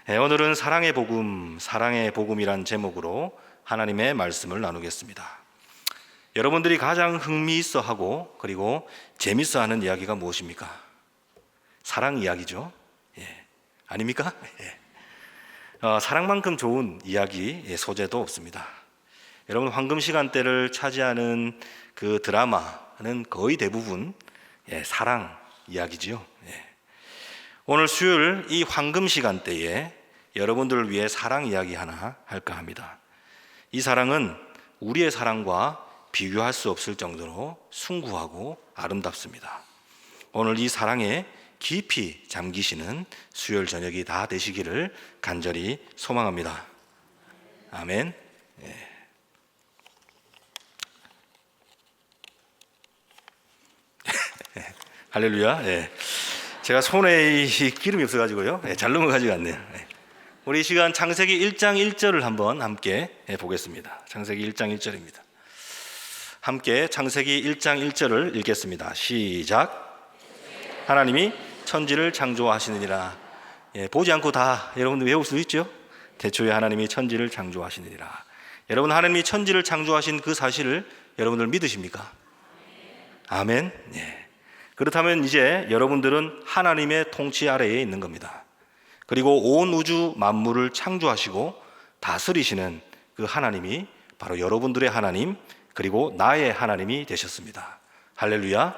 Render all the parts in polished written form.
오늘은 사랑의 복음이란 제목으로 하나님의 말씀을 나누겠습니다. 여러분들이 가장 흥미있어하고 그리고 재밌어하는 이야기가 무엇입니까? 사랑 이야기죠. 아닙니까? 사랑만큼 좋은 이야기 소재도 없습니다. 여러분, 황금 시간대를 차지하는 그 드라마는 거의 대부분 사랑 이야기지요. 오늘 수요일 이 황금 시간대에 여러분들을 위해 사랑 이야기 하나 할까 합니다. 이 사랑은 우리의 사랑과 비교할 수 없을 정도로 숭고하고 아름답습니다. 오늘 이 사랑에 깊이 잠기시는 수요일 저녁이 다 되시기를 간절히 소망합니다. 아멘. 할렐루야. 제가 손에 기름이 없어가지고요. 잘 넘어가지가 않네요. 우리 이 시간 창세기 1장 1절을 한번 함께 보겠습니다. 창세기 1장 1절입니다. 함께 창세기 1장 1절을 읽겠습니다. 시작. 하나님이 천지를 창조하시느니라. 보지 않고 다 여러분들 외울 수 있죠? 태초에 하나님이 천지를 창조하시느니라. 여러분, 하나님이 천지를 창조하신 그 사실을 여러분들 믿으십니까? 아멘. 그렇다면 이제 여러분들은 하나님의 통치 아래에 있는 겁니다. 그리고 온 우주 만물을 창조하시고 다스리시는 그 하나님이 바로 여러분들의 하나님, 그리고 나의 하나님이 되셨습니다. 할렐루야.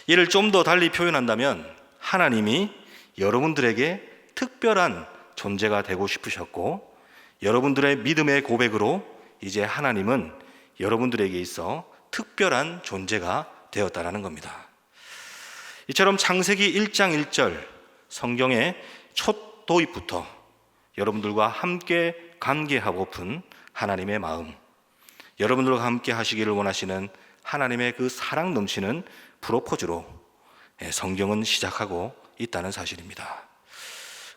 이를 좀 더 달리 표현한다면 하나님이 여러분들에게 특별한 존재가 되고 싶으셨고, 여러분들의 믿음의 고백으로 이제 하나님은 여러분들에게 있어 특별한 존재가 되었다라는 겁니다. 이처럼 창세기 1장 1절 성경의 첫 도입부터 여러분들과 함께 관계하고픈 하나님의 마음, 여러분들과 함께 하시기를 원하시는 하나님의 그 사랑 넘치는 프로포즈로 성경은 시작하고 있다는 사실입니다.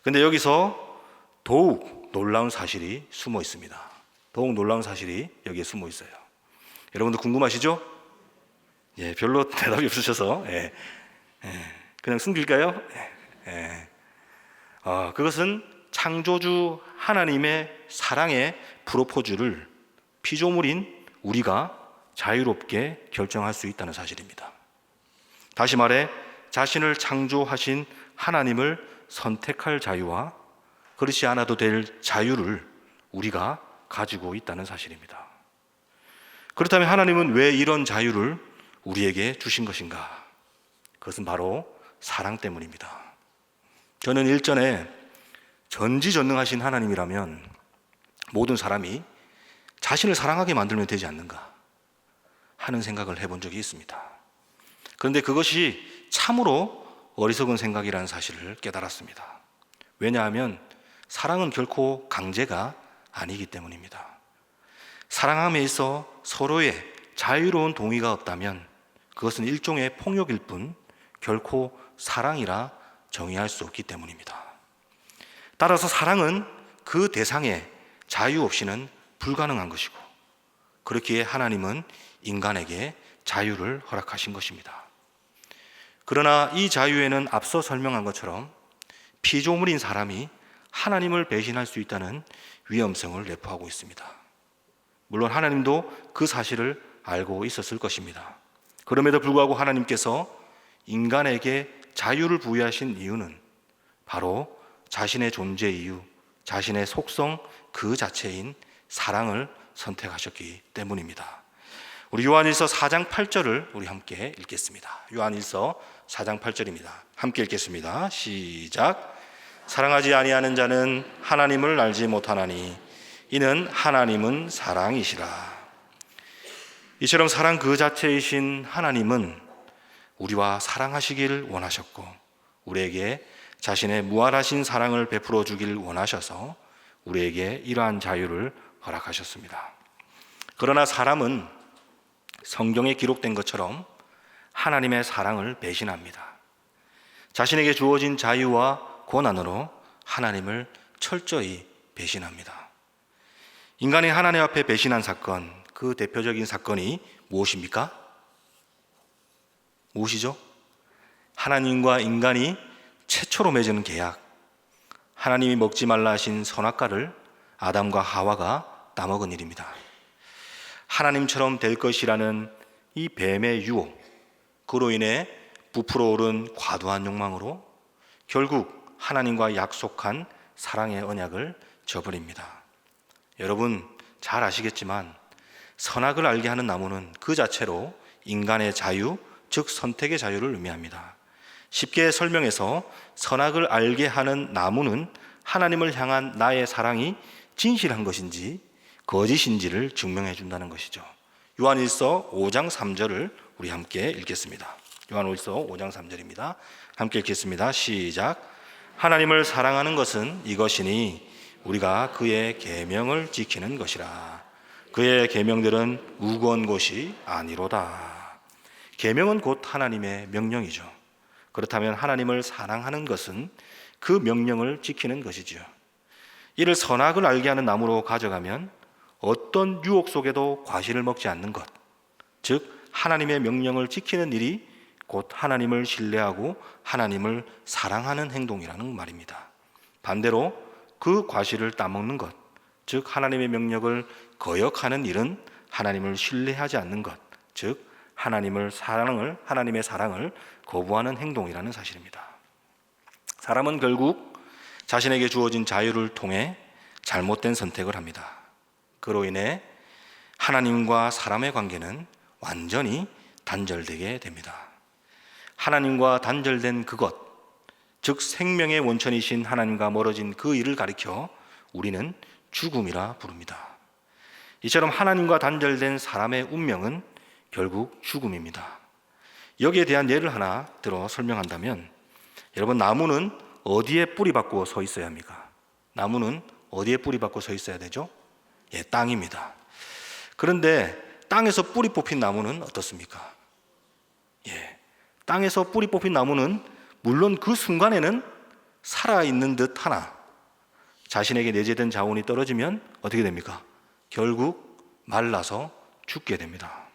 그런데 여기서 더욱 놀라운 사실이 숨어 있습니다. 더욱 놀라운 사실이 여기에 숨어 있어요. 여러분들 궁금하시죠? 별로 대답이 없으셔서 그냥 숨길까요? 그것은 창조주 하나님의 사랑의 프로포즈를 피조물인 우리가 자유롭게 결정할 수 있다는 사실입니다. 다시 말해, 자신을 창조하신 하나님을 선택할 자유와 그렇지 않아도 될 자유를 우리가 가지고 있다는 사실입니다. 그렇다면 하나님은 왜 이런 자유를 우리에게 주신 것인가? 그것은 바로 사랑 때문입니다. 저는 일전에 전지전능하신 하나님이라면 모든 사람이 자신을 사랑하게 만들면 되지 않는가 하는 생각을 해본 적이 있습니다. 그런데 그것이 참으로 어리석은 생각이라는 사실을 깨달았습니다. 왜냐하면 사랑은 결코 강제가 아니기 때문입니다. 사랑함에 있어 서로의 자유로운 동의가 없다면 그것은 일종의 폭력일 뿐 결코 사랑이라 정의할 수 없기 때문입니다. 따라서 사랑은 그 대상의 자유 없이는 불가능한 것이고, 그렇기에 하나님은 인간에게 자유를 허락하신 것입니다. 그러나 이 자유에는 앞서 설명한 것처럼 피조물인 사람이 하나님을 배신할 수 있다는 위험성을 내포하고 있습니다. 물론 하나님도 그 사실을 알고 있었을 것입니다. 그럼에도 불구하고 하나님께서 인간에게 자유를 부여하신 이유는 바로 자신의 존재 이유, 자신의 속성 그 자체인 사랑을 선택하셨기 때문입니다. 우리 요한일서 4장 8절을 우리 함께 읽겠습니다. 요한일서 4장 8절입니다. 함께 읽겠습니다. 시작. 사랑하지 아니하는 자는 하나님을 알지 못하나니 이는 하나님은 사랑이시라. 이처럼 사랑 그 자체이신 하나님은 우리와 사랑하시길 원하셨고, 우리에게 자신의 무한하신 사랑을 베풀어 주길 원하셔서 우리에게 이러한 자유를 허락하셨습니다. 그러나 사람은 성경에 기록된 것처럼 하나님의 사랑을 배신합니다. 자신에게 주어진 자유와 권한으로 하나님을 철저히 배신합니다. 인간이 하나님 앞에 배신한 사건, 그 대표적인 사건이 무엇입니까? 무엇이죠? 하나님과 인간이 최초로 맺은 계약, 하나님이 먹지 말라 하신 선악과를 아담과 하와가 따먹은 일입니다. 하나님처럼 될 것이라는 이 뱀의 유혹, 그로 인해 부풀어 오른 과도한 욕망으로 결국 하나님과 약속한 사랑의 언약을 저버립니다. 여러분 잘 아시겠지만 선악을 알게 하는 나무는 그 자체로 인간의 자유, 즉 선택의 자유를 의미합니다. 쉽게 설명해서 선악을 알게 하는 나무는 하나님을 향한 나의 사랑이 진실한 것인지 거짓인지를 증명해 준다는 것이죠. 요한일서 5장 3절을 우리 함께 읽겠습니다. 요한일서 5장 3절입니다. 함께 읽겠습니다. 시작. 하나님을 사랑하는 것은 이것이니 우리가 그의 계명을 지키는 것이라. 그의 계명들은 무거운 것이 아니로다. 계명은 곧 하나님의 명령이죠. 그렇다면 하나님을 사랑하는 것은 그 명령을 지키는 것이지요. 이를 선악을 알게 하는 나무로 가져가면 어떤 유혹 속에도 과실을 먹지 않는 것, 즉 하나님의 명령을 지키는 일이 곧 하나님을 신뢰하고 하나님을 사랑하는 행동이라는 말입니다. 반대로 그 과실을 따먹는 것, 즉 하나님의 명령을 거역하는 일은 하나님을 신뢰하지 않는 것, 즉 하나님의 사랑을 거부하는 행동이라는 사실입니다. 사람은 결국 자신에게 주어진 자유를 통해 잘못된 선택을 합니다. 그로 인해 하나님과 사람의 관계는 완전히 단절되게 됩니다. 하나님과 단절된 그것, 즉 생명의 원천이신 하나님과 멀어진 그 일을 가리켜 우리는 죽음이라 부릅니다. 이처럼 하나님과 단절된 사람의 운명은 결국 죽음입니다. 여기에 대한 예를 하나 들어 설명한다면, 여러분 나무는 어디에 뿌리 박고 서 있어야 합니까? 나무는 어디에 뿌리 박고 서 있어야 되죠? 땅입니다. 그런데 땅에서 뿌리 뽑힌 나무는 어떻습니까? 땅에서 뿌리 뽑힌 나무는 물론 그 순간에는 살아있는 듯 하나 자신에게 내재된 자원이 떨어지면 어떻게 됩니까? 결국 말라서 죽게 됩니다.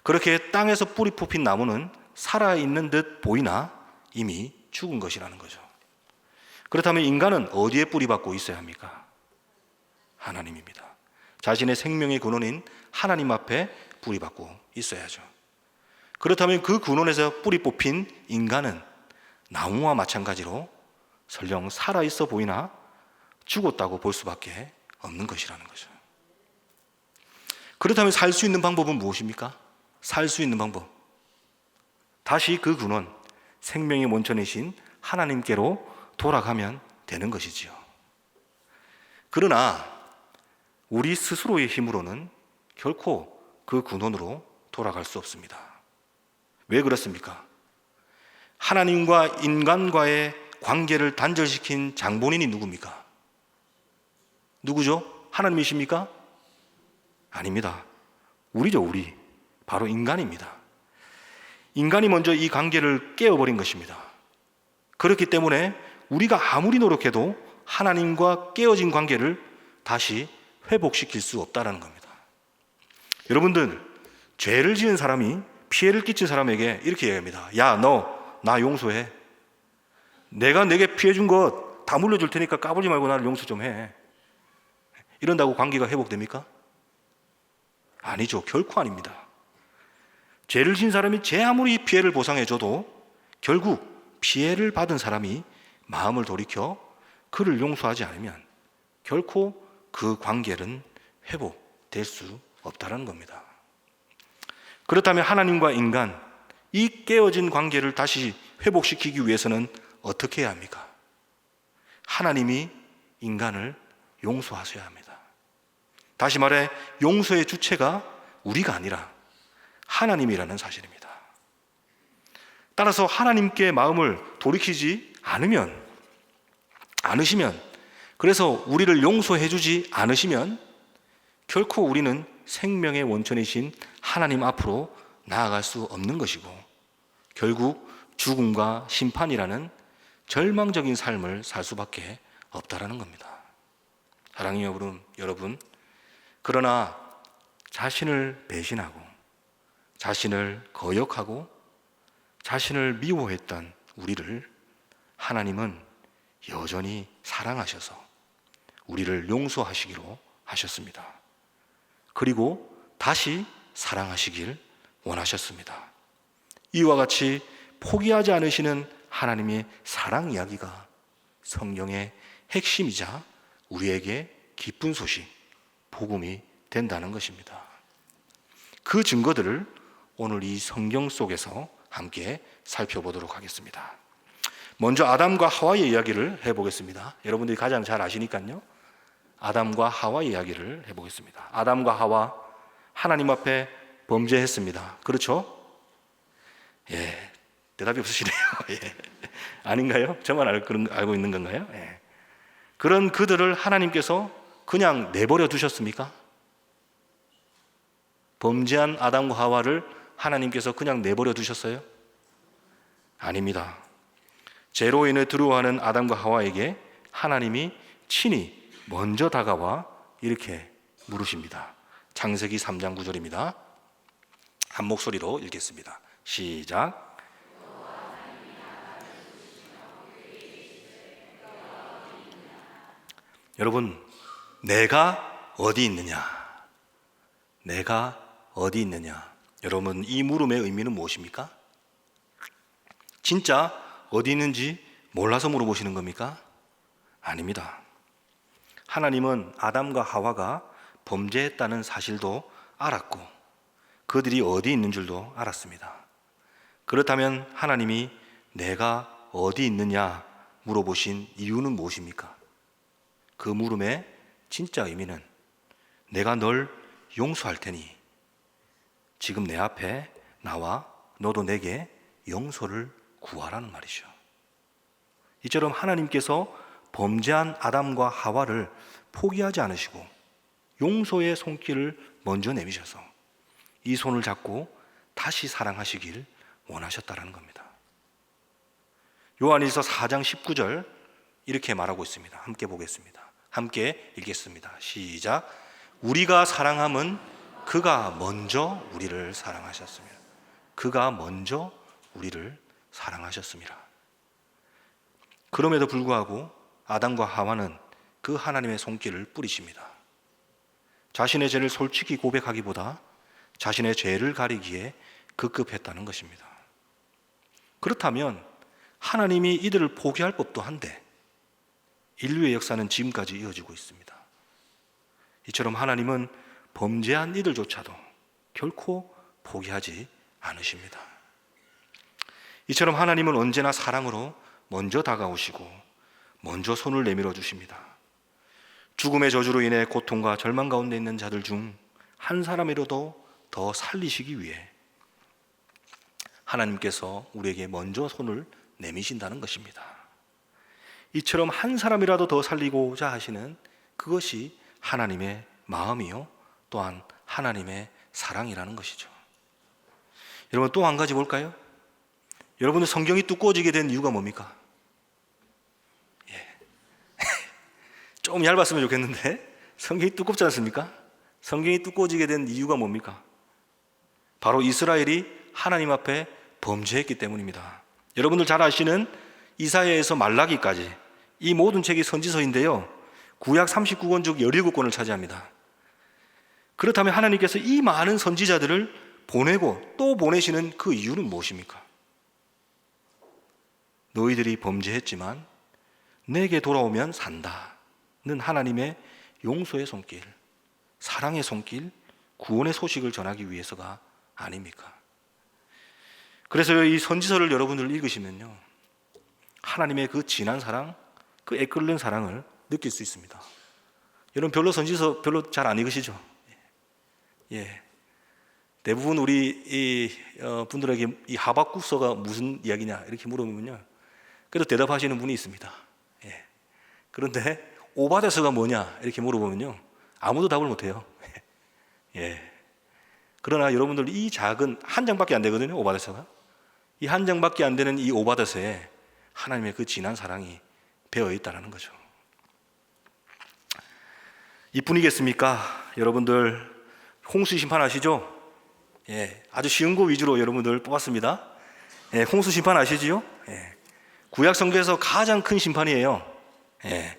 그렇게 땅에서 뿌리 뽑힌 나무는 살아있는 듯 보이나 이미 죽은 것이라는 거죠. 그렇다면 인간은 어디에 뿌리 박고 있어야 합니까? 하나님입니다. 자신의 생명의 근원인 하나님 앞에 뿌리 박고 있어야죠. 그렇다면 그 근원에서 뿌리 뽑힌 인간은 나무와 마찬가지로 설령 살아있어 보이나 죽었다고 볼 수밖에 없는 것이라는 거죠. 그렇다면 살 수 있는 방법은 무엇입니까? 살 수 있는 방법, 다시 그 근원, 생명의 원천이신 하나님께로 돌아가면 되는 것이지요. 그러나 우리 스스로의 힘으로는 결코 그 근원으로 돌아갈 수 없습니다. 왜 그렇습니까? 하나님과 인간과의 관계를 단절시킨 장본인이 누굽니까? 누구죠? 하나님이십니까? 아닙니다. 우리죠, 우리. 바로 인간입니다. 인간이 먼저 이 관계를 깨어버린 것입니다. 그렇기 때문에 우리가 아무리 노력해도 하나님과 깨어진 관계를 다시 회복시킬 수 없다는 겁니다. 여러분들, 죄를 지은 사람이 피해를 끼친 사람에게 이렇게 얘기합니다. 야, 너 나 용서해. 내가 내게 피해 준 것 다 물려줄 테니까 까불지 말고 나를 용서 좀 해. 이런다고 관계가 회복됩니까? 아니죠. 결코 아닙니다. 죄를 지은 사람이 제 아무리 피해를 보상해줘도 결국 피해를 받은 사람이 마음을 돌이켜 그를 용서하지 않으면 결코 그 관계는 회복될 수 없다는 겁니다. 그렇다면 하나님과 인간, 이 깨어진 관계를 다시 회복시키기 위해서는 어떻게 해야 합니까? 하나님이 인간을 용서하셔야 합니다. 다시 말해 용서의 주체가 우리가 아니라 하나님이라는 사실입니다. 따라서 하나님께 마음을 돌이키지 않으시면, 그래서 우리를 용서해 주지 않으시면 결코 우리는 생명의 원천이신 하나님 앞으로 나아갈 수 없는 것이고 결국 죽음과 심판이라는 절망적인 삶을 살 수밖에 없다라는 겁니다. 사랑하는 여러분, 그러나 자신을 배신하고 자신을 거역하고 자신을 미워했던 우리를 하나님은 여전히 사랑하셔서 우리를 용서하시기로 하셨습니다. 그리고 다시 사랑하시길 원하셨습니다. 이와 같이 포기하지 않으시는 하나님의 사랑 이야기가 성경의 핵심이자 우리에게 기쁜 소식, 복음이 된다는 것입니다. 그 증거들을 오늘 이 성경 속에서 함께 살펴보도록 하겠습니다. 먼저 아담과 하와의 이야기를 해보겠습니다. 여러분들이 가장 잘 아시니까요. 아담과 하와 이야기를 해보겠습니다. 아담과 하와 하나님 앞에 범죄했습니다. 그렇죠? 예, 대답이 없으시네요. 예. 아닌가요? 저만 알고 있는 건가요? 예. 그런 그들을 하나님께서 그냥 내버려 두셨습니까? 범죄한 아담과 하와를 하나님께서 그냥 내버려 두셨어요? 아닙니다. 죄로 인해 두려워하는 아담과 하와에게 하나님이 친히 먼저 다가와 이렇게 물으십니다. 창세기 3장 9절입니다. 한 목소리로 읽겠습니다. 시작. 여러분, 내가 어디 있느냐? 내가 어디 있느냐? 여러분, 이 물음의 의미는 무엇입니까? 진짜 어디 있는지 몰라서 물어보시는 겁니까? 아닙니다. 하나님은 아담과 하와가 범죄했다는 사실도 알았고 그들이 어디 있는 줄도 알았습니다. 그렇다면 하나님이 내가 어디 있느냐 물어보신 이유는 무엇입니까? 그 물음의 진짜 의미는 내가 널 용서할 테니 지금 내 앞에 나와 너도 내게 용서를 구하라는 말이죠. 이처럼 하나님께서 범죄한 아담과 하와를 포기하지 않으시고 용서의 손길을 먼저 내미셔서 이 손을 잡고 다시 사랑하시길 원하셨다는 겁니다. 요한일서 4장 19절 이렇게 말하고 있습니다. 함께 보겠습니다. 함께 읽겠습니다. 시작. 우리가 사랑함은 그가 먼저 우리를 사랑하셨습니다. 그가 먼저 우리를 사랑하셨습니다. 그럼에도 불구하고 아담과 하와는 그 하나님의 손길을 뿌리십니다. 자신의 죄를 솔직히 고백하기보다 자신의 죄를 가리기에 급급했다는 것입니다. 그렇다면 하나님이 이들을 포기할 법도 한데 인류의 역사는 지금까지 이어지고 있습니다. 이처럼 하나님은 범죄한 이들조차도 결코 포기하지 않으십니다. 이처럼 하나님은 언제나 사랑으로 먼저 다가오시고 먼저 손을 내밀어 주십니다. 죽음의 저주로 인해 고통과 절망 가운데 있는 자들 중 한 사람이라도 더 살리시기 위해 하나님께서 우리에게 먼저 손을 내미신다는 것입니다. 이처럼 한 사람이라도 더 살리고자 하시는 그것이 하나님의 마음이요 또한 하나님의 사랑이라는 것이죠. 여러분, 또 한 가지 볼까요? 여러분들 성경이 두꺼워지게 된 이유가 뭡니까? 좀 얇았으면 좋겠는데 성경이 두껍지 않습니까? 성경이 두꺼워지게 된 이유가 뭡니까? 바로 이스라엘이 하나님 앞에 범죄했기 때문입니다. 여러분들 잘 아시는 이사야에서 말라기까지 이 모든 책이 선지서인데요, 구약 39권 중 17권을 차지합니다. 그렇다면 하나님께서 이 많은 선지자들을 보내고 또 보내시는 그 이유는 무엇입니까? 너희들이 범죄했지만 내게 돌아오면 산다는 하나님의 용서의 손길, 사랑의 손길, 구원의 소식을 전하기 위해서가 아닙니까? 그래서 이 선지서를 여러분들 읽으시면요, 하나님의 그 진한 사랑, 그 애끓는 사랑을 느낄 수 있습니다. 여러분 별로 선지서 별로 잘 안 읽으시죠? 예. 대부분 우리 분들에게 이 하박국서가 무슨 이야기냐 이렇게 물어보면요, 그래도 대답하시는 분이 있습니다. 예. 그런데 오바댜서가 뭐냐 이렇게 물어보면요, 아무도 답을 못해요. 예. 그러나 여러분들 이 작은 한 장밖에 안 되거든요. 오바댜서가 이 한 장밖에 안 되는 이 오바댜서에 하나님의 그 진한 사랑이 배어 있다는 거죠. 이뿐이겠습니까? 여러분들 홍수 심판 아시죠? 예, 아주 쉬운 거 위주로 여러분들 뽑았습니다. 예, 홍수 심판 아시지요? 예, 구약 성경에서 가장 큰 심판이에요. 예.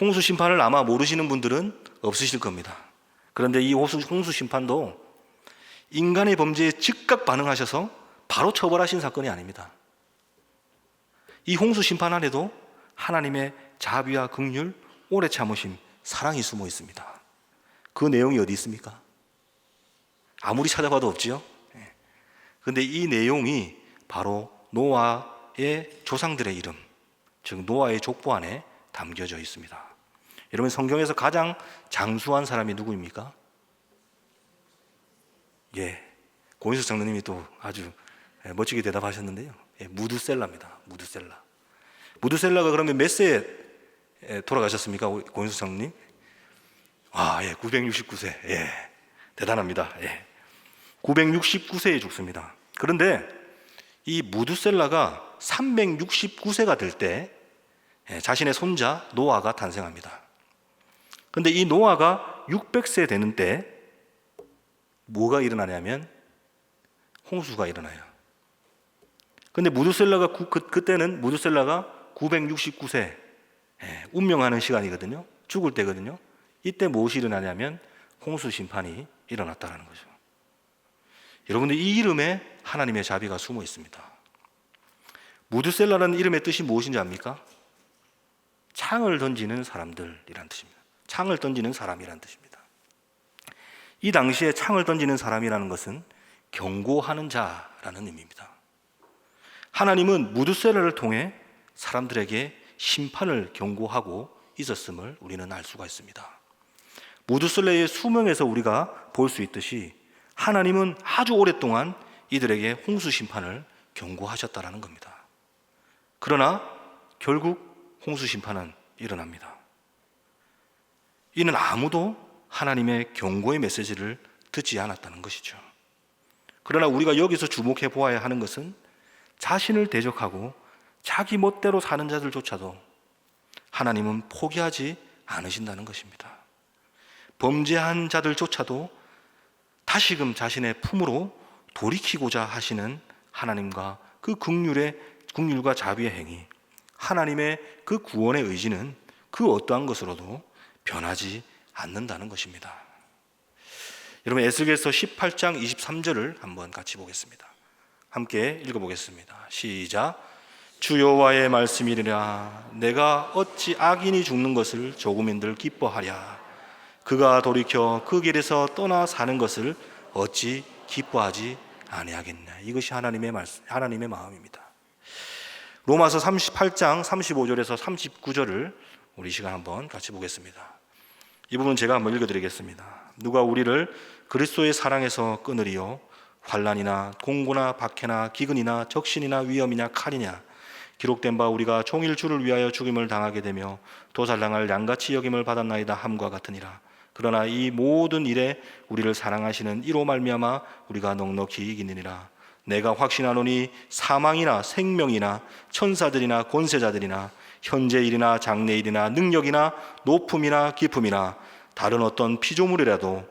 홍수 심판을 아마 모르시는 분들은 없으실 겁니다. 그런데 이 홍수 심판도 인간의 범죄에 즉각 반응하셔서 바로 처벌하신 사건이 아닙니다. 이 홍수 심판 안에도 하나님의 자비와 긍휼, 오래 참으심, 사랑이 숨어 있습니다. 그 내용이 어디 있습니까? 아무리 찾아봐도 없지요. 그런데 이 내용이 바로 노아의 조상들의 이름, 즉 노아의 족보 안에 담겨져 있습니다. 여러분, 성경에서 가장 장수한 사람이 누구입니까? 예, 고인수 장로님이 또 아주 멋지게 대답하셨는데요. 무드셀라입니다. 무드셀라가 그러면 몇 세에 돌아가셨습니까? 고인수 장로님? 969세. 예, 대단합니다. 예, 969세에 죽습니다. 그런데 이 무드셀라가 369세가 될 때 자신의 손자 노아가 탄생합니다. 그런데 이 노아가 600세 되는 때 뭐가 일어나냐면 홍수가 일어나요. 그런데 무드셀라가 그때는 무드셀라가 969세 운명하는 시간이거든요. 죽을 때거든요. 이때 무엇이 일어나냐면 홍수 심판이 일어났다는 거죠. 여러분들, 이 이름에 하나님의 자비가 숨어 있습니다. 무드셀라라는 이름의 뜻이 무엇인지 압니까? 창을 던지는 사람들이란 뜻입니다. 창을 던지는 사람이란 뜻입니다. 이 당시에 창을 던지는 사람이라는 것은 경고하는 자라는 의미입니다. 하나님은 무드셀라를 통해 사람들에게 심판을 경고하고 있었음을 우리는 알 수가 있습니다. 무드셀라의 수명에서 우리가 볼 수 있듯이 하나님은 아주 오랫동안 이들에게 홍수 심판을 경고하셨다라는 겁니다. 그러나 결국 홍수 심판은 일어납니다. 이는 아무도 하나님의 경고의 메시지를 듣지 않았다는 것이죠. 그러나 우리가 여기서 주목해 보아야 하는 것은 자신을 대적하고 자기 멋대로 사는 자들조차도 하나님은 포기하지 않으신다는 것입니다. 범죄한 자들조차도 다시금 자신의 품으로 돌이키고자 하시는 하나님과 그 긍휼과 자비의 행위, 하나님의 그 구원의 의지는 그 어떠한 것으로도 변하지 않는다는 것입니다. 여러분, 에스겔서 18장 23절을 한번 같이 보겠습니다. 함께 읽어보겠습니다. 시작. 주 여호와의 말씀이니라. 내가 어찌 악인이 죽는 것을 조금인들 기뻐하랴. 그가 돌이켜 그 길에서 떠나 사는 것을 어찌 기뻐하지 아니하겠냐. 이것이 하나님의 말씀, 하나님의 마음입니다. 로마서 38장 35절에서 39절을 우리 시간 한번 같이 보겠습니다. 이 부분 제가 한번 읽어드리겠습니다. 누가 우리를 그리스도의 사랑에서 끊으리요? 환난이나 공고나 박해나 기근이나 적신이나 위험이냐 칼이냐. 기록된 바 우리가 종일 주를 위하여 죽임을 당하게 되며 도살당할 양같이 여김을 받았나이다 함과 같으니라. 그러나 이 모든 일에 우리를 사랑하시는 이로 말미암아 우리가 넉넉히 이기느니라. 내가 확신하노니 사망이나 생명이나 천사들이나 권세자들이나 현재 일이나 장래 일이나 능력이나 높음이나 깊음이나 다른 어떤 피조물이라도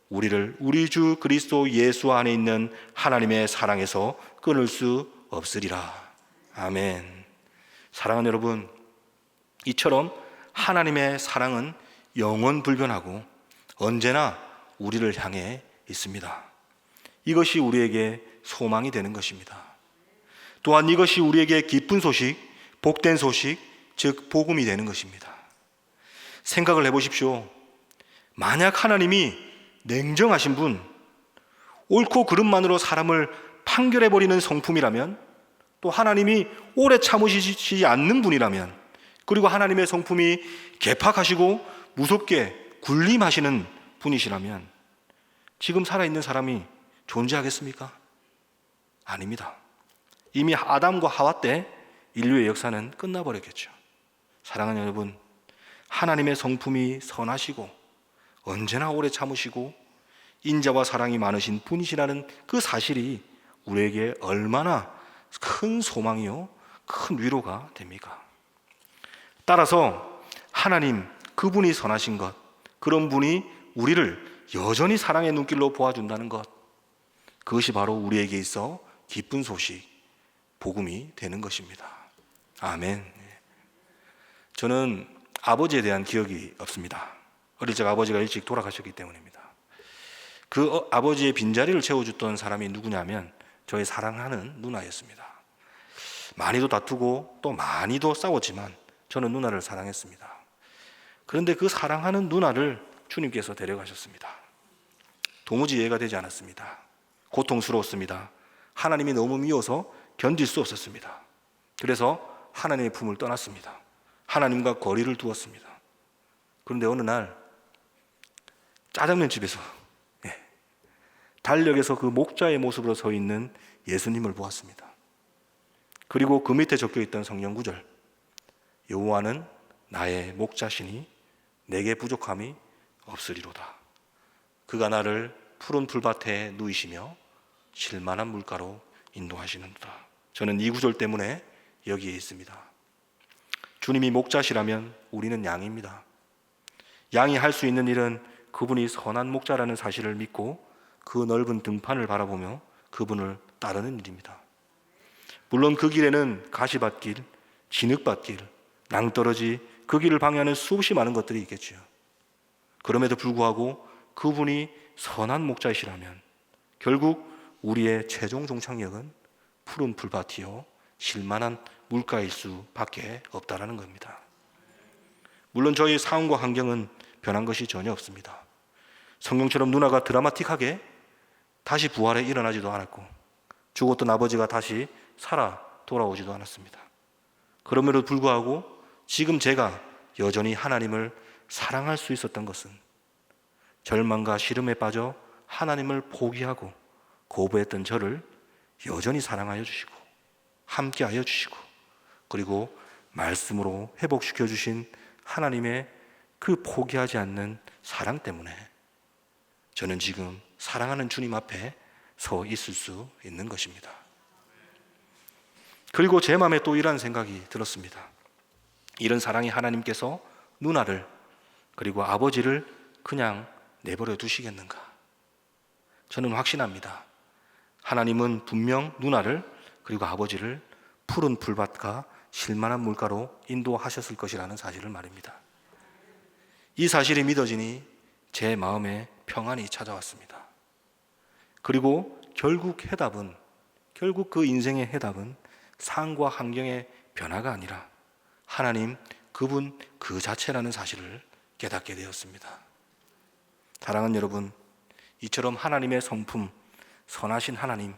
우리를 우리 주 그리스도 예수 안에 있는 하나님의 사랑에서 끊을 수 없으리라. 아멘. 사랑하는 여러분, 이처럼 하나님의 사랑은 영원불변하고 언제나 우리를 향해 있습니다. 이것이 우리에게 소망이 되는 것입니다. 또한 이것이 우리에게 기쁜 소식, 복된 소식, 즉 복음이 되는 것입니다. 생각을 해보십시오. 만약 하나님이 냉정하신 분, 옳고 그름만으로 사람을 판결해버리는 성품이라면, 또 하나님이 오래 참으시지 않는 분이라면, 그리고 하나님의 성품이 개팍하시고 무섭게 군림하시는 분이시라면 지금 살아있는 사람이 존재하겠습니까? 아닙니다. 이미 아담과 하와 때 인류의 역사는 끝나버렸겠죠. 사랑하는 여러분, 하나님의 성품이 선하시고 언제나 오래 참으시고 인자와 사랑이 많으신 분이시라는 그 사실이 우리에게 얼마나 큰 소망이요, 큰 위로가 됩니까? 따라서 하나님, 그분이 선하신 것, 그런 분이 우리를 여전히 사랑의 눈길로 보아준다는 것, 그것이 바로 우리에게 있어 기쁜 소식, 복음이 되는 것입니다. 아멘. 저는 아버지에 대한 기억이 없습니다. 어릴 적 아버지가 일찍 돌아가셨기 때문입니다. 그 아버지의 빈자리를 채워줬던 사람이 누구냐면 저의 사랑하는 누나였습니다. 많이도 다투고 또 많이도 싸웠지만 저는 누나를 사랑했습니다. 그런데 그 사랑하는 누나를 주님께서 데려가셨습니다. 도무지 이해가 되지 않았습니다. 고통스러웠습니다. 하나님이 너무 미워서 견딜 수 없었습니다. 그래서 하나님의 품을 떠났습니다. 하나님과 거리를 두었습니다. 그런데 어느 날 짜장면집에서 달력에서 그 목자의 모습으로 서 있는 예수님을 보았습니다. 그리고 그 밑에 적혀있던 성경 구절, 여호와는 나의 목자시니 내게 부족함이 없으리로다. 그가 나를 푸른 풀밭에 누이시며 쉴만한 물가로 인도하시는도다. 저는 이 구절 때문에 여기에 있습니다. 주님이 목자시라면 우리는 양입니다. 양이 할 수 있는 일은 그분이 선한 목자라는 사실을 믿고 그 넓은 등판을 바라보며 그분을 따르는 일입니다. 물론 그 길에는 가시밭길, 진흙밭길, 낭떠러지, 그 길을 방해하는 수없이 많은 것들이 있겠지요. 그럼에도 불구하고 그분이 선한 목자이시라면 결국 우리의 최종 종착역은 푸른 풀밭이요 쉴만한 물가일 수밖에 없다라는 겁니다. 물론 저희 상황과 환경은 변한 것이 전혀 없습니다. 성경처럼 누나가 드라마틱하게 다시 부활해 일어나지도 않았고 죽었던 아버지가 다시 살아 돌아오지도 않았습니다. 그럼에도 불구하고 지금 제가 여전히 하나님을 사랑할 수 있었던 것은 절망과 시름에 빠져 하나님을 포기하고 거부했던 저를 여전히 사랑하여 주시고 함께하여 주시고 그리고 말씀으로 회복시켜 주신 하나님의 그 포기하지 않는 사랑 때문에 저는 지금 사랑하는 주님 앞에 서 있을 수 있는 것입니다. 그리고 제 마음에 또 이런 생각이 들었습니다. 이런 사랑이 하나님께서 누나를 그리고 아버지를 그냥 내버려 두시겠는가? 저는 확신합니다. 하나님은 분명 누나를 그리고 아버지를 푸른 풀밭과 쉴만한 물가로 인도하셨을 것이라는 사실을 말입니다. 이 사실이 믿어지니 제 마음에 평안이 찾아왔습니다. 그리고 결국 그 인생의 해답은 상황과 환경의 변화가 아니라 하나님 그분 그 자체라는 사실을 깨닫게 되었습니다. 사랑하는 여러분, 이처럼 하나님의 성품, 선하신 하나님,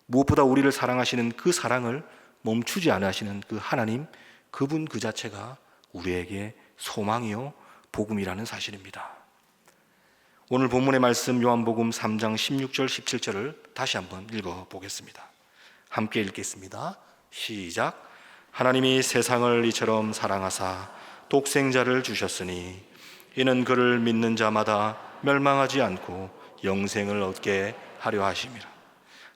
무엇보다 우리를 사랑하시는 그 사랑을 멈추지 않으시는 그 하나님, 그분 그 자체가 우리에게 소망이요 복음이라는 사실입니다. 오늘 본문의 말씀 요한복음 3장 16절 17절을 다시 한번 읽어보겠습니다. 함께 읽겠습니다. 시작. 하나님이 세상을 이처럼 사랑하사 독생자를 주셨으니 이는 그를 믿는 자마다 멸망하지 않고 영생을 얻게 하려 하심이라.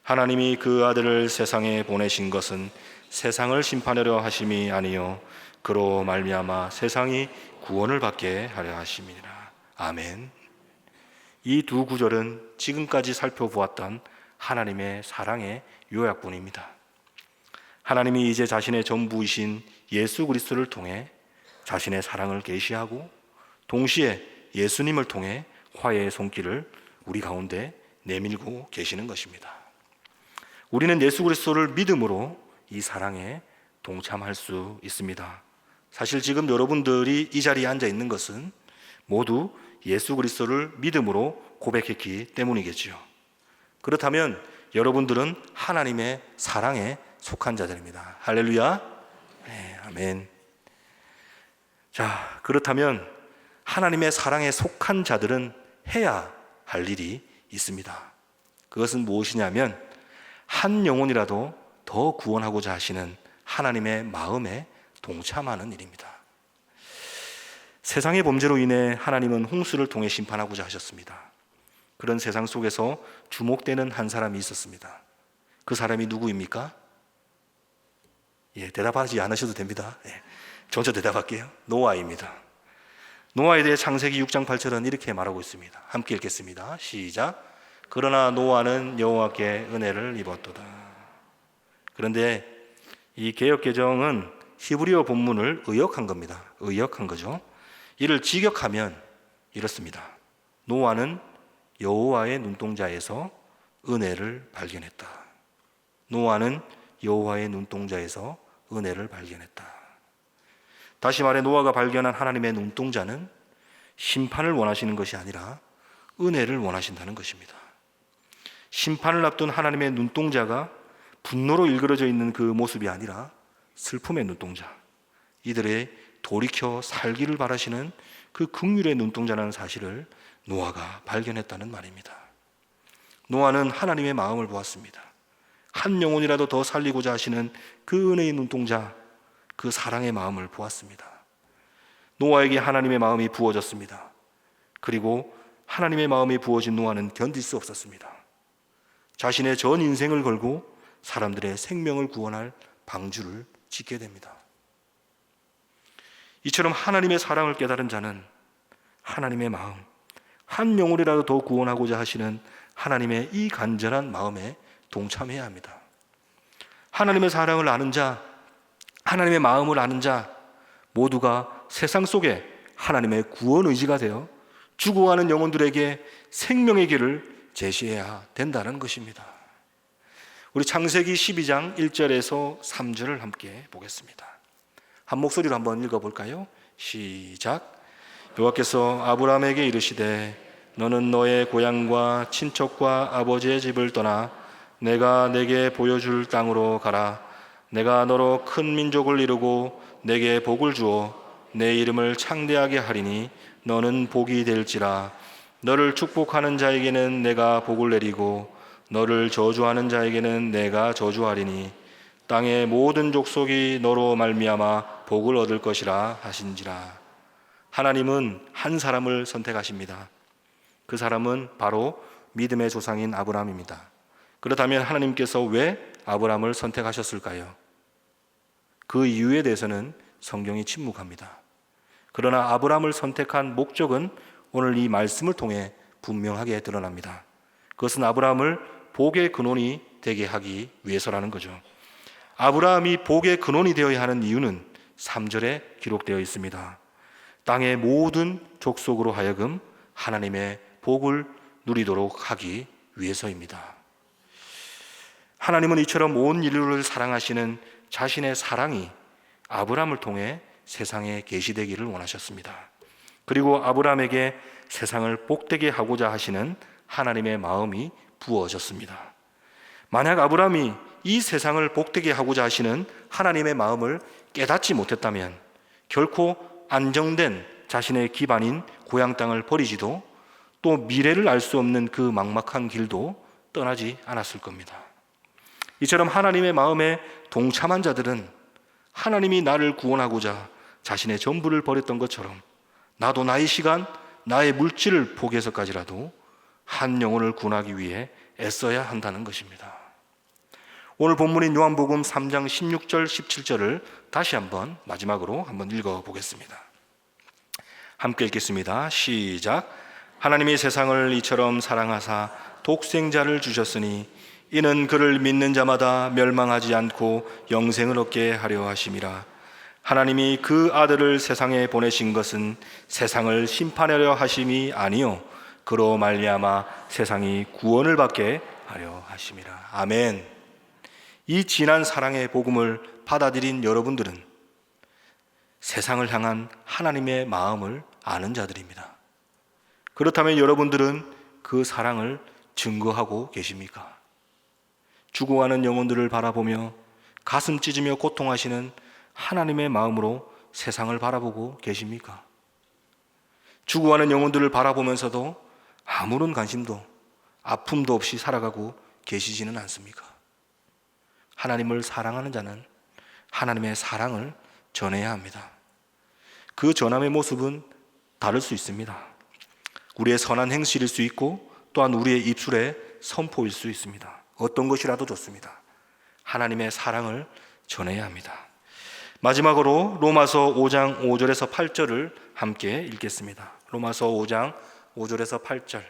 하나님이 그 아들을 세상에 보내신 것은 세상을 심판하려 하심이 아니요 그로 말미암아 세상이 구원을 받게 하려 하심이니라. 아멘. 이 두 구절은 지금까지 살펴보았던 하나님의 사랑의 요약본입니다. 하나님이 이제 자신의 전부이신 예수 그리스도를 통해 자신의 사랑을 계시하고 동시에 예수님을 통해 화해의 손길을 우리 가운데 내밀고 계시는 것입니다. 우리는 예수 그리스도를 믿음으로 이 사랑에 동참할 수 있습니다. 사실 지금 여러분들이 이 자리에 앉아 있는 것은 모두 예수 그리스도를 믿음으로 고백했기 때문이겠지요. 그렇다면 여러분들은 하나님의 사랑에 속한 자들입니다. 할렐루야. 네, 아멘. 자, 그렇다면 하나님의 사랑에 속한 자들은 해야 할 일이 있습니다. 그것은 무엇이냐면 한 영혼이라도 더 구원하고자 하시는 하나님의 마음에 동참하는 일입니다. 세상의 범죄로 인해 하나님은 홍수를 통해 심판하고자 하셨습니다. 그런 세상 속에서 주목되는 한 사람이 있었습니다. 그 사람이 누구입니까? 대답하지 않으셔도 됩니다. 저 대답할게요. 노아입니다. 노아에 대해 창세기 6장 8절은 이렇게 말하고 있습니다. 함께 읽겠습니다. 시작. 그러나 노아는 여호와께 은혜를 입었도다. 그런데 이 개역개정은 히브리어 본문을 의역한 겁니다. 의역한 거죠. 이를 직역하면 이렇습니다. 노아는 여호와의 눈동자에서 은혜를 발견했다. 노아는 여호와의 눈동자에서 은혜를 발견했다. 다시 말해 노아가 발견한 하나님의 눈동자는 심판을 원하시는 것이 아니라 은혜를 원하신다는 것입니다. 심판을 앞둔 하나님의 눈동자가 분노로 일그러져 있는 그 모습이 아니라 슬픔의 눈동자, 이들의 돌이켜 살기를 바라시는 그 긍휼의 눈동자라는 사실을 노아가 발견했다는 말입니다. 노아는 하나님의 마음을 보았습니다. 한 영혼이라도 더 살리고자 하시는 그 은혜의 눈동자, 그 사랑의 마음을 보았습니다. 노아에게 하나님의 마음이 부어졌습니다. 그리고 하나님의 마음이 부어진 노아는 견딜 수 없었습니다. 자신의 전 인생을 걸고 사람들의 생명을 구원할 방주를 짓게 됩니다. 이처럼 하나님의 사랑을 깨달은 자는 하나님의 마음, 한 영혼이라도 더 구원하고자 하시는 하나님의 이 간절한 마음에 동참해야 합니다. 하나님의 사랑을 아는 자, 하나님의 마음을 아는 자 모두가 세상 속에 하나님의 구원 의지가 되어 죽어가는 영혼들에게 생명의 길을 제시해야 된다는 것입니다. 우리 창세기 12장 1절에서 3절을 함께 보겠습니다. 한 목소리로 한번 읽어볼까요? 시작. 여호와께서 아브라함에게 이르시되 너는 너의 고향과 친척과 아버지의 집을 떠나 내가 내게 보여줄 땅으로 가라. 내가 너로 큰 민족을 이루고 내게 복을 주어 내 이름을 창대하게 하리니 너는 복이 될지라. 너를 축복하는 자에게는 내가 복을 내리고 너를 저주하는 자에게는 내가 저주하리니 땅의 모든 족속이 너로 말미암아 복을 얻을 것이라 하신지라. 하나님은 한 사람을 선택하십니다. 그 사람은 바로 믿음의 조상인 아브라함입니다. 그렇다면 하나님께서 왜 아브라함을 선택하셨을까요? 그 이유에 대해서는 성경이 침묵합니다. 그러나 아브라함을 선택한 목적은 오늘 이 말씀을 통해 분명하게 드러납니다. 그것은 아브라함을 복의 근원이 되게 하기 위해서라는 거죠. 아브라함이 복의 근원이 되어야 하는 이유는 3절에 기록되어 있습니다. 땅의 모든 족속으로 하여금 하나님의 복을 누리도록 하기 위해서입니다. 하나님은 이처럼 온 인류를 사랑하시는 자신의 사랑이 아브라함을 통해 세상에 계시되기를 원하셨습니다. 그리고 아브라함에게 세상을 복되게 하고자 하시는 하나님의 마음이 부어졌습니다. 만약 아브라함이 이 세상을 복되게 하고자 하시는 하나님의 마음을 깨닫지 못했다면 결코 안정된 자신의 기반인 고향 땅을 버리지도 또 미래를 알 수 없는 그 막막한 길도 떠나지 않았을 겁니다. 이처럼 하나님의 마음에 동참한 자들은 하나님이 나를 구원하고자 자신의 전부를 버렸던 것처럼 나도 나의 시간, 나의 물질을 포기해서까지라도 한 영혼을 구원하기 위해 애써야 한다는 것입니다. 오늘 본문인 요한복음 3장 16절 17절을 다시 한번 마지막으로 한번 읽어보겠습니다. 함께 읽겠습니다. 시작. 하나님이 세상을 이처럼 사랑하사 독생자를 주셨으니 이는 그를 믿는 자마다 멸망하지 않고 영생을 얻게 하려 하심이라. 하나님이 그 아들을 세상에 보내신 것은 세상을 심판하려 하심이 아니요 그로 말미암아 세상이 구원을 받게 하려 하심이라. 아멘. 이 진한 사랑의 복음을 받아들인 여러분들은 세상을 향한 하나님의 마음을 아는 자들입니다. 그렇다면 여러분들은 그 사랑을 증거하고 계십니까? 죽어가는 영혼들을 바라보며 가슴 찢으며 고통하시는 하나님의 마음으로 세상을 바라보고 계십니까? 죽어가는 영혼들을 바라보면서도 아무런 관심도 아픔도 없이 살아가고 계시지는 않습니까? 하나님을 사랑하는 자는 하나님의 사랑을 전해야 합니다. 그 전함의 모습은 다를 수 있습니다. 우리의 선한 행실일 수 있고 또한 우리의 입술의 선포일 수 있습니다. 어떤 것이라도 좋습니다. 하나님의 사랑을 전해야 합니다. 마지막으로 로마서 5장 5절에서 8절을 함께 읽겠습니다. 로마서 5장 5절에서 8절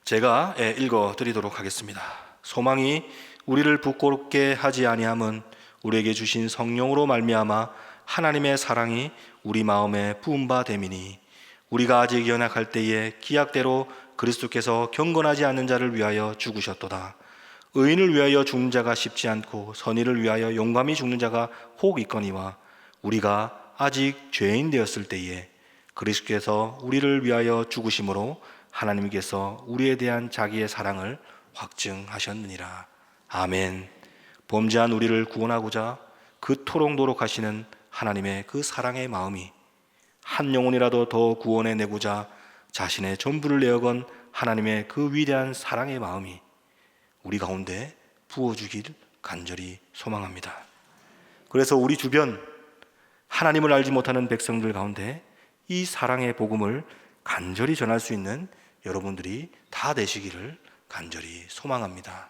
제가 읽어드리도록 하겠습니다. 소망이 우리를 부끄럽게 하지 아니함은 우리에게 주신 성령으로 말미암아 하나님의 사랑이 우리 마음에 부은 바 됨이니 우리가 아직 연약할 때에 기약대로 그리스도께서 경건하지 않는 자를 위하여 죽으셨도다. 의인을 위하여 죽는 자가 쉽지 않고 선의를 위하여 용감히 죽는 자가 혹 있거니와 우리가 아직 죄인 되었을 때에 그리스도께서 우리를 위하여 죽으심으로 하나님께서 우리에 대한 자기의 사랑을 확증하셨느니라. 아멘. 범죄한 우리를 구원하고자 그토록 노력하시는 하나님의 그 사랑의 마음이 한 영혼이라도 더 구원해 내고자 자신의 전부를 내어건 하나님의 그 위대한 사랑의 마음이 우리 가운데 부어주길 간절히 소망합니다. 그래서 우리 주변 하나님을 알지 못하는 백성들 가운데 이 사랑의 복음을 간절히 전할 수 있는 여러분들이 다 되시기를 간절히 소망합니다.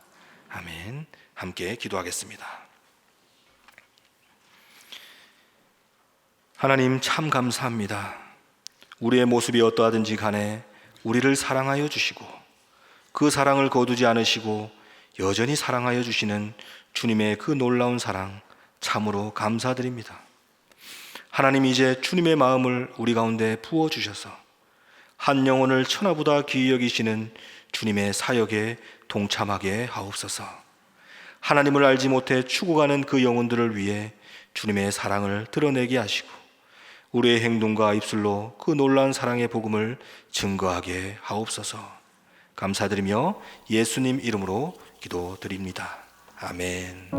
아멘. 함께 기도하겠습니다. 하나님 참 감사합니다. 우리의 모습이 어떠하든지 간에 우리를 사랑하여 주시고 그 사랑을 거두지 않으시고 여전히 사랑하여 주시는 주님의 그 놀라운 사랑 참으로 감사드립니다. 하나님 이제 주님의 마음을 우리 가운데 부어주셔서 한 영혼을 천하보다 귀히 여기시는 주님의 사역에 동참하게 하옵소서. 하나님을 알지 못해 죽어가는 그 영혼들을 위해 주님의 사랑을 드러내게 하시고 우리의 행동과 입술로 그 놀라운 사랑의 복음을 증거하게 하옵소서. 감사드리며 예수님 이름으로 기도드립니다. 아멘.